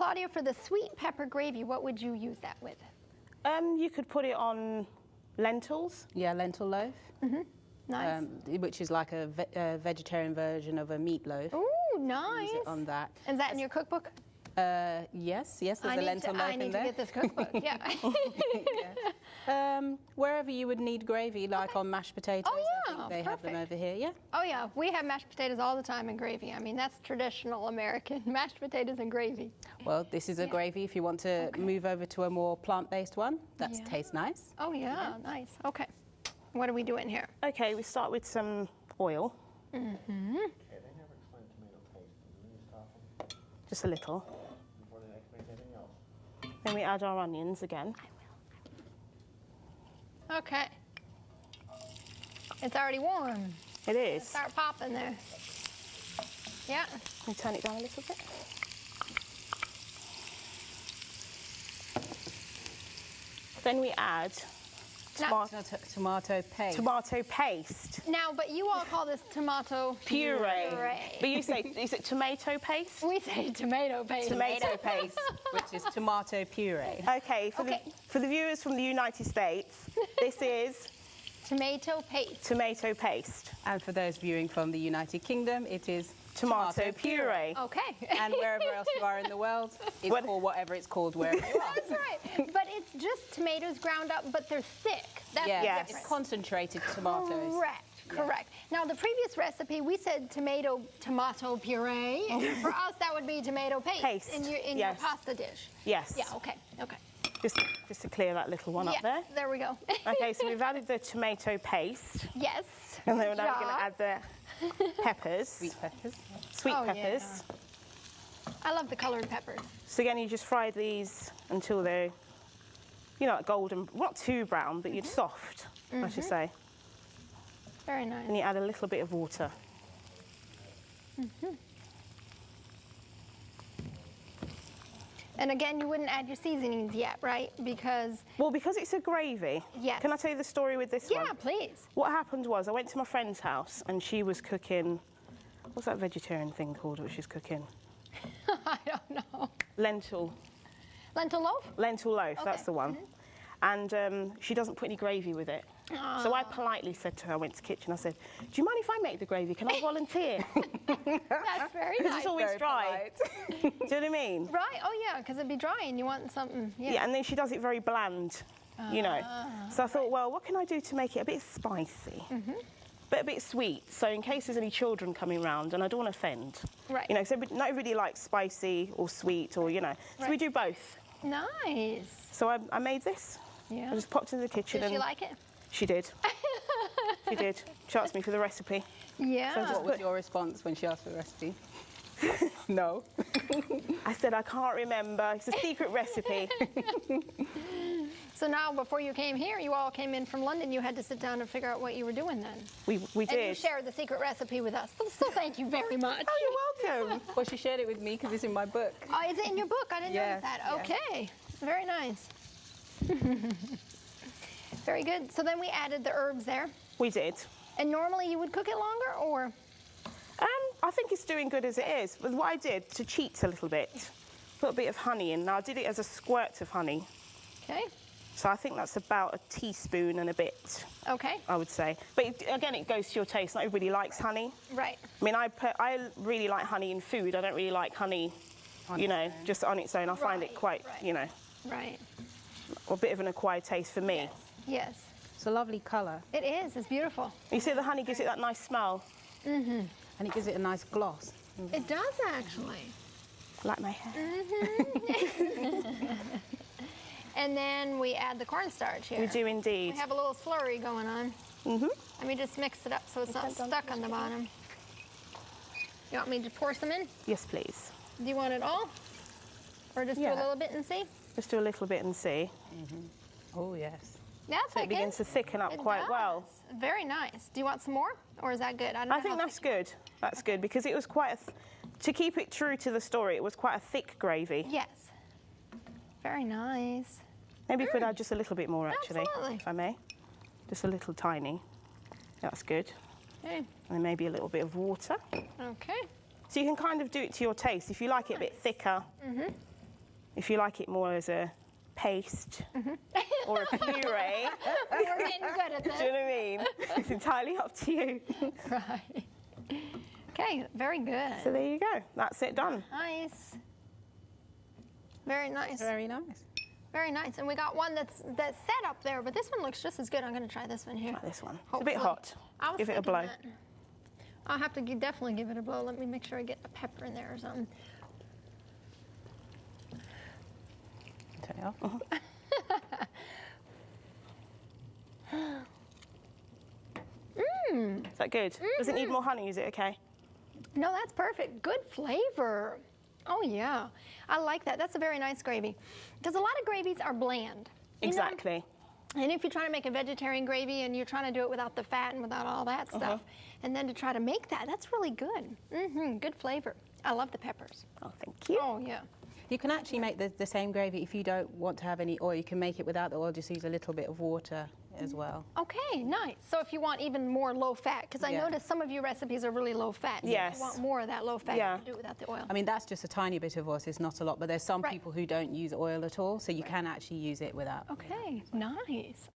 Claudia, for the sweet pepper gravy, what would you use that with? You could put it on lentils. Yeah, lentil loaf. Nice. Which is like a vegetarian version of a meatloaf. Ooh, nice. Use it on that. Is that in your cookbook? Yes, there's a lentil loaf in there. I need to get this cookbook, yeah. Wherever you would need gravy, like on mashed potatoes. Oh, yeah, I think they have them over here, yeah. Oh, yeah, we have mashed potatoes all the time and gravy. I mean, that's traditional American, mashed potatoes and gravy. Well, this is a gravy if you want to move over to a more plant-based one. That tastes nice. Oh, yeah, nice. Okay. What are we doing here? Okay, we start with some oil. Okay, they never explained tomato paste. Can you stop them Just a little. before they make anything else? Then we add our onions again. Okay. It's already warm. It is. Start popping there. Yeah. We turn it down a little bit. Then we add Tomato paste. tomato paste. Now, but you all call this tomato Puree. But you say, is it tomato paste? We say tomato paste. Tomato paste. Which is tomato puree. Okay, for the viewers from the United States, this is Tomato paste. tomato paste. And for those viewing from the United Kingdom, it is Tomato puree. Okay. And wherever else you are in the world, it's called whatever it's called wherever you are. That's right. But it's just tomatoes ground up, but they're thick. That's the Yes. difference. It's concentrated tomatoes. Correct. Now, the previous recipe, we said tomato puree. For us, that would be tomato paste, in your pasta dish. Yes. Yeah, okay. Just to clear that little one up there. There we go. Okay, so we've added the tomato paste. Yes. And then we're Good now going to job. add the peppers. Sweet peppers. Sweet Oh, peppers. yeah. I love the colored peppers. So again, you just fry these until they're, like golden, not too brown, but you're soft, I should say. Very nice. And you add a little bit of water. And again, you wouldn't add your seasonings yet, right? Because it's a gravy. Yes. Can I tell you the story with this one? yeah, please. What happened was I went to my friend's house and she was cooking, what's that vegetarian thing called what she's cooking? I don't know. Lentil Loaf? loaf, Okay. that's the one. And she doesn't put any gravy with it. So I politely said to her, I went to the kitchen, I said, do you mind if I make the gravy? Can I volunteer? That's very Because nice. it's always dry. Do you know what I mean? Right? Oh, yeah, because it'd be dry and you want something. Yeah, and then she does it very bland, So I thought, well, what can I do to make it a bit spicy? But a bit sweet, so in case there's any children coming round, and I don't want to offend. Right. So not everybody likes spicy or sweet or, So we do both. Nice. So I made this. Yeah. I just popped into the kitchen. Did she and like it? She did. She did. She asked me for the recipe. Yeah. What was your response when she asked for the recipe? No. I said, I can't remember. It's a secret recipe. So now, before you came here, you all came in from London. You had to sit down and figure out what you were doing then. We And did. you shared the secret recipe with us. So thank you very much. Oh, you're welcome. Well, she shared it with me because it's in my book. Oh, is it in your book? I didn't Yes, notice that. yes. Okay. Very nice. Very good. So then we added the herbs there. We did. And normally you would cook it longer, or? I think it's doing good as it is. But what I did, to cheat a little bit, put a bit of honey in. Now, I did it as a squirt of honey. Okay. So I think that's about a teaspoon and a bit, Okay. I would say. But again, it goes to your taste. Not everybody likes honey. Right. I mean, I really like honey in food. I don't really like honey, just on its own. I find it quite, Right. a bit of an acquired taste for me. Yes. It's a lovely colour. It is. It's beautiful. You see, the honey gives it that nice smell. And it gives it a nice gloss. It does, actually. Like my hair. And then we add the cornstarch here. We do indeed. We have a little slurry going on. Let me just mix it up so it's not stuck on the bottom. You want me to pour some in? Yes, please. Do you want it all? Or just do a little bit and see? Just do a little bit and see. Oh, yes. That's So it begins to thicken up quite well. Very nice. Do you want some more? Or is that good? I don't I know think how that's thick- good. That's good because it was quite to keep it true to the story, it was quite a thick gravy. Yes. Very nice. Maybe you could add just a little bit more, actually, Absolutely. if I may. Just a little tiny. That's good. Okay. And then maybe a little bit of water. Okay. So you can kind of do it to your taste. If you like it a bit thicker, If you like it more as a paste or a puree. We're getting good at this. Do you know what I mean? It's entirely up to you. Right. Okay, very good. So there you go. That's it done. Nice. Very nice. Very nice. Very nice. And we got one that's set up there, but this one looks just as good. I'm going to try this one here. Try this one. Hopefully. It's a bit hot. I was Give it a thinking blow. that. I'll have to definitely give it a blow. Let me make sure I get a pepper in there or something. Turn it off. Is that good? Does it need more honey? Is it okay? No, that's perfect. Good flavor. Oh, yeah. I like that. That's a very nice gravy. Because a lot of gravies are bland. Exactly. And if you're trying to make a vegetarian gravy and you're trying to do it without the fat and without all that stuff, and then to try to make that, that's really good. Good flavor. I love the peppers. Oh, thank you. Oh, yeah. You can actually make the same gravy if you don't want to have any oil. You can make it without the oil, just use a little bit of water as well. Okay, nice. So if you want even more low fat, because I noticed some of your recipes are really low fat. So Yes. if you want more of that low fat, you can do it without the oil. I mean, that's just a tiny bit of oil, so it's not a lot, but there's some people who don't use oil at all, so you can actually use it without. Okay, nice.